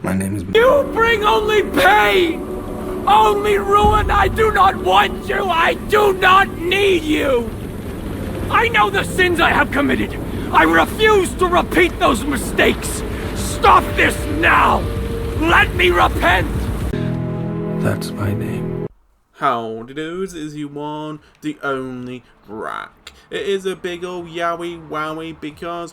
My name is... You bring only pain! Only ruin! I do not want you! I do not need you! I know the sins I have committed! I refuse to repeat those mistakes! Stop this now! Let me repent! That's my name. Howdy dudes, it is you one, the only Rack. It is a big ol' yowie wowie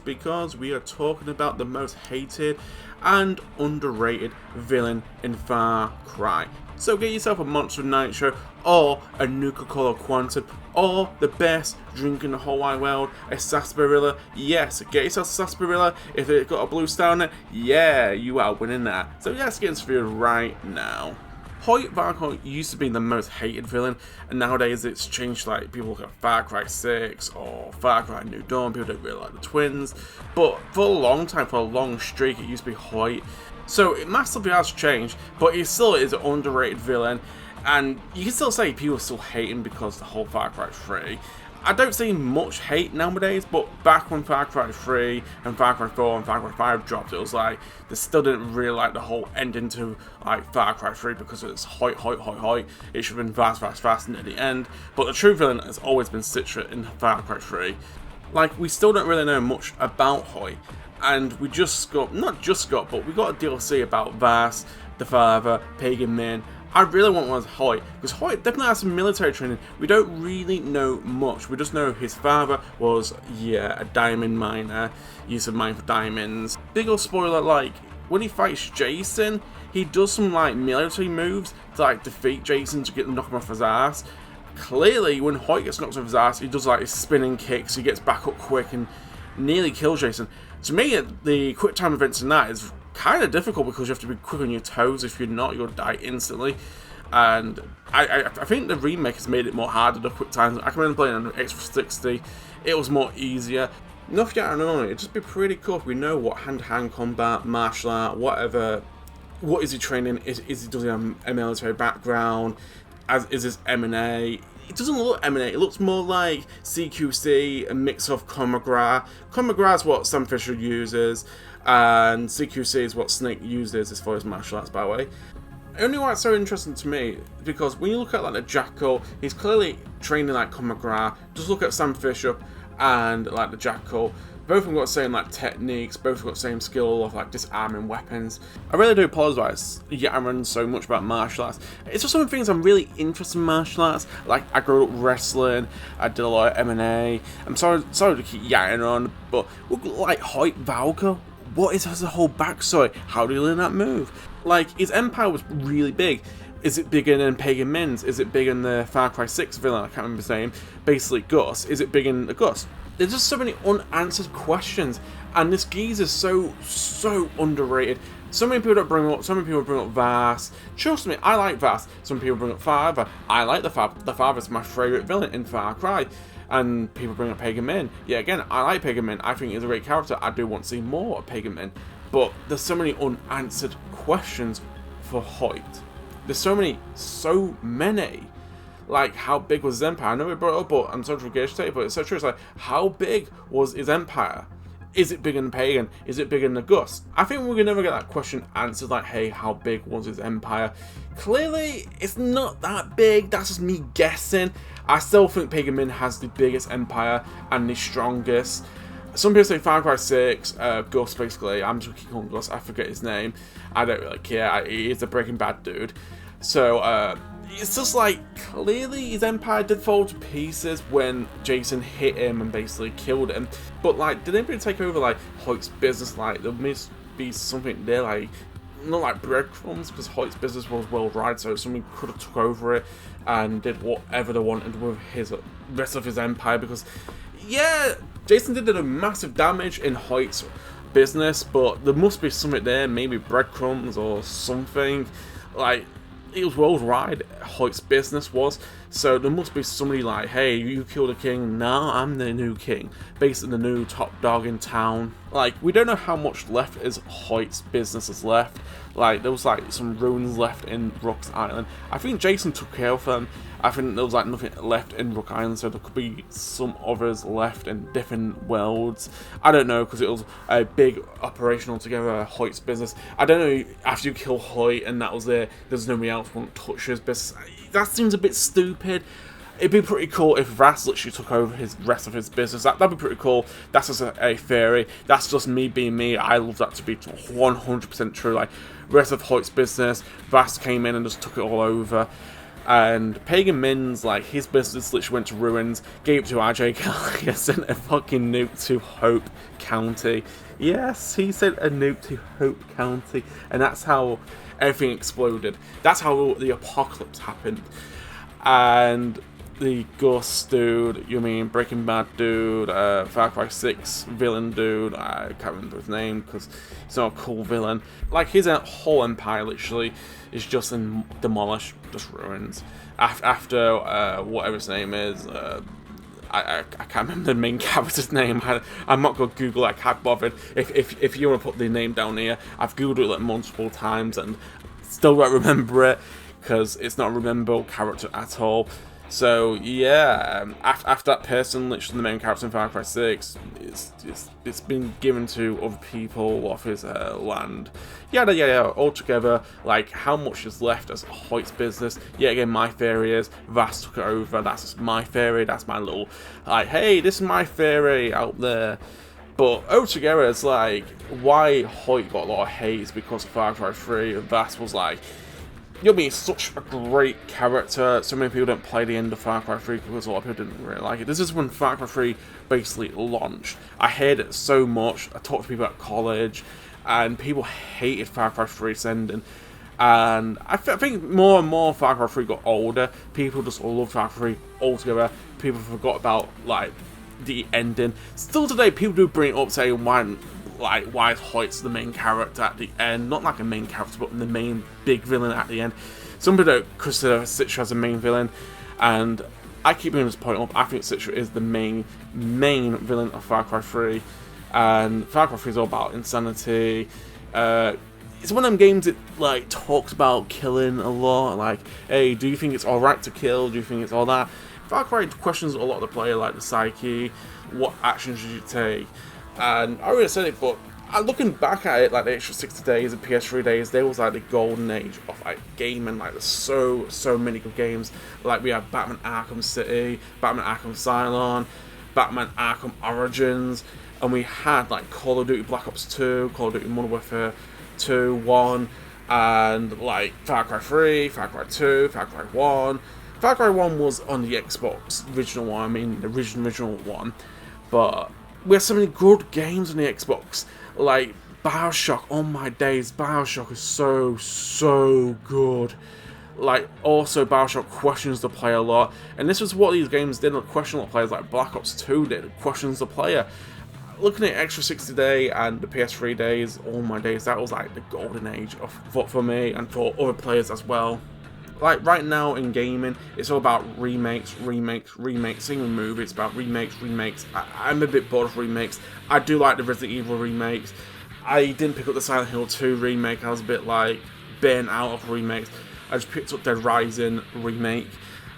because we are talking about the most hated and underrated villain in Far Cry. So get yourself a Monster Nitro or a Nuka-Cola Quantum or the best drink in the whole wide world, a Sarsaparilla. Yes, get yourself a Sarsaparilla. If it got a blue star on it, yeah, you are winning that. So let's get into it right now. Hoyt Valkyrie used to be the most hated villain, and nowadays it's changed. Like, people look at Far Cry 6 or Far Cry New Dawn, people don't really like the twins, but for a long time, for a long streak, it used to be Hoyt. So it massively has changed, but he still is an underrated villain, and you can still say people still hate him because the whole Far Cry 3. I don't see much hate nowadays, but back when Far Cry 3 and Far Cry 4 and Far Cry 5 dropped, it was like, they still didn't really like the whole ending to like Far Cry 3 because it's Hoyt. It should have been fast near the end, but the true villain has always been Citra in Far Cry 3. Like, we still don't really know much about Hoyt, and we just got, but we got a DLC about Vaas, the father, Pagan Min. I really want one of Hoyt, because Hoyt definitely has some military training. We don't really know much. We just know his father was, yeah, a diamond miner, used to mine for diamonds. Big ol' spoiler, like, when he fights Jason, he does some, like, military moves to, like, defeat Jason to knock him off his ass. Clearly, when Hoyt gets knocked off his ass, he does, like, his spinning kicks, he gets back up quick and nearly kills Jason. To me, the quick time events in that is kind of difficult because you have to be quick on your toes. If you're not, you'll die instantly. And I think the remake has made it more harder, the quick times. I can remember playing on X360. It was more easier. Enough yet unknown. It'd just be pretty cool if we know what hand-to-hand combat, martial art, whatever. What is he training? Does he have a military background? Is this M&A? It doesn't look M&A, it looks more like CQC, a mix of Comagra. Comagra is what Sam Fisher uses, and CQC is what Snake uses as far as martial arts, by the way. Only why it's so interesting to me, because when you look at like the Jackal, he's clearly training like Comagra. Just look at Sam Fisher and like the Jackal. Both of them got the same like techniques, both have got the same skill of like disarming weapons. I really do apologise, yeah, I run so much about martial arts. It's just some of the things I'm really interested in martial arts. Like, I grew up wrestling, I did a lot of M&A. I'm sorry to keep yakking on, but like Hoyt Valkyrie, what is his whole backstory? How did he learn that move? Like, his empire was really big. Is it bigger than Pagan Min's? Is it bigger than the Far Cry 6 villain? I can't remember his name. Basically, Gus. Is it bigger than the Gus? There's just so many unanswered questions, and this geezer's so underrated. So many people don't bring up. So many people bring up Vaas. Trust me, I like Vaas. Some people bring up Father. I like the Father. The Father's my favourite villain in Far Cry. And people bring up Pagan Min. Yeah, again, I like Pagan Min. I think he's a great character. I do want to see more of Pagan Min. But there's so many unanswered questions for Hoyt. There's so many. Like, how big was his empire? I know we brought it up, but I'm sorry to regurgitate, but it's so true. It's like, how big was his empire? Is it bigger than Pagan? Is it bigger than the Gus? I think we're gonna never get that question answered, like, hey, how big was his empire? Clearly, it's not that big. That's just me guessing. I still think Pagan Min has the biggest empire and the strongest. Some people say Far Cry 6, Gus, basically. I'm just calling Gus. I forget his name. I don't really care. He's a Breaking Bad dude. So, it's just like, clearly his empire did fall to pieces when Jason hit him and basically killed him. But, like, did anybody take over, like, Hoyt's business? Like, there must be something there, like, not like breadcrumbs, because Hoyt's business was worldwide, so somebody could have took over it and did whatever they wanted with his rest of his empire. Because, yeah, Jason did massive damage in Hoyt's business, but there must be something there, maybe breadcrumbs or something. Like, it was worldwide, Hoyt's business was. So there must be somebody like, hey, you killed a king, now I'm the new king. Basically the new top dog in town. Like, we don't know how much left is Hoyt's business is left. Like, there was like some ruins left in Rook's Island. I think Jason took care of them. I think there was like nothing left in Rook Island, so there could be some others left in different worlds. I don't know, because it was a big operation altogether, Hoyt's business. I don't know, after you kill Hoyt and that was it, there's nobody else who won't touch his business. That seems a bit stupid. It'd be pretty cool if Vass literally took over his rest of his business. That'd be pretty cool. That's just a theory. That's just me being me. I love that to be 100% true. Like, rest of Hoyt's business, Vass came in and just took it all over. And Pagan Min's, like, his business literally went to ruins, gave it to RJ Kelly, and sent a fucking nuke to Hope County. Yes, he sent a nuke to Hope County, and that's how everything exploded. That's how the apocalypse happened. And the Gus dude, you mean Breaking Bad dude, Far Cry 6 villain dude, I can't remember his name because he's not a cool villain. Like, his whole empire literally is just demolished, just ruins. After whatever his name is, I can't remember the main character's name. I'm not going to Google it, I can't bother. If you want to put the name down here, I've Googled it like multiple times and still don't remember it because it's not a rememberable character at all. So yeah, after that person, literally the main character in Far Cry 6, it's been given to other people off his land. Yada yada, altogether, like, how much is left as Hoyt's business? Yeah, again, my theory is Vass took it over. That's just my theory. That's my little, like, hey, this is my theory out there. But altogether, it's like, why Hoyt got a lot of hate is because of Far Cry 3, and Vass was like, you'll be such a great character. So many people don't play the end of Far Cry 3 because a lot of people didn't really like it. This is when Far Cry 3 basically launched. I hated it so much. I talked to people at college, and people hated Far Cry 3's ending. And I think more and more Far Cry 3 got older. People just loved Far Cry 3 altogether. People forgot about, like, the ending. Still today, people do bring it up, saying why is Hoyt's the main character at the end? Not like a main character, but the main big villain at the end. Some people don't consider Citra as a main villain, and I keep bringing this point up. I think Citra is the main villain of Far Cry 3, and Far Cry 3 is all about insanity. It's one of them games that, like, talks about killing a lot. Like, hey, do you think it's alright to kill? Do you think it's all that? Far Cry questions a lot of the player, like the psyche, what actions should you take? And I already said it, but looking back at it, like the extra 60 days and PS3 days, there was like the golden age of like gaming. Like, there's so many good games. Like, we had Batman Arkham City, Batman Arkham Asylum, Batman Arkham Origins, and we had like Call of Duty Black Ops 2, Call of Duty Modern Warfare 2, 1, and like Far Cry 3, Far Cry 2, Far Cry 1. Far Cry 1 was on the Xbox original one, I mean the original one, but we have so many good games on the Xbox, like BioShock. Oh my days, BioShock is so good. Like, also BioShock questions the player a lot, and this was what these games did, like, question the players, like Black Ops 2 did, questions the player. Looking at extra 60 day and the PS3 days, oh my days, that was like the golden age for me and for other players as well. Like, right now in gaming, it's all about remakes. Same with movies, it's about remakes. I'm a bit bored of remakes. I do like the Resident Evil remakes. I didn't pick up the Silent Hill 2 remake. I was a bit, like, burnt out of remakes. I just picked up Dead Rising remake.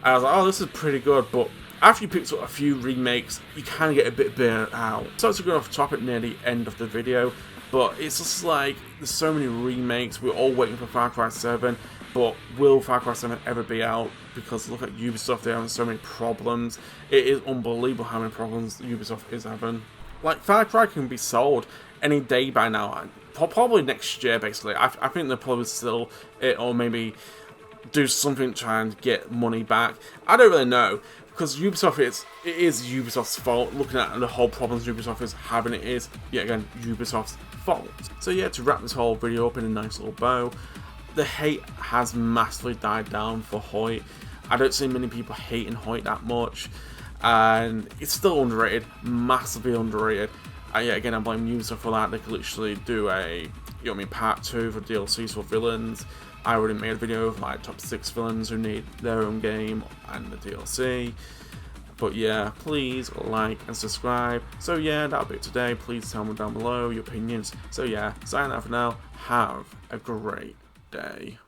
And I was like, oh, this is pretty good, but after you picked up a few remakes, you kind of get a bit burnt out. So to go off topic near the end of the video, but it's just like, there's so many remakes. We're all waiting for Far Cry 7. But will Far Cry 7 ever be out? Because look at Ubisoft, they're having so many problems. It is unbelievable how many problems Ubisoft is having. Like, Far Cry can be sold any day by now. Probably next year, basically. I think they'll probably sell it, or maybe do something to try and get money back. I don't really know. Because Ubisoft, it is Ubisoft's fault. Looking at the whole problems Ubisoft is having, it is, yet again, Ubisoft's fault. So yeah, to wrap this whole video up in a nice little bow, the hate has massively died down for Hoyt. I don't see many people hating Hoyt that much, and it's still underrated, massively underrated. Yeah, again, I blame Ubisoft for that. They could literally do a you know what I mean, part 2 for DLCs for villains. I already made a video of my top 6 villains who need their own game and the DLC. But yeah, please like and subscribe. So yeah, that'll be it today. Please tell me down below your opinions. So yeah, sign out for now. Have a great day.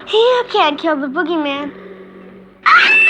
You can't kill the boogeyman. Ah!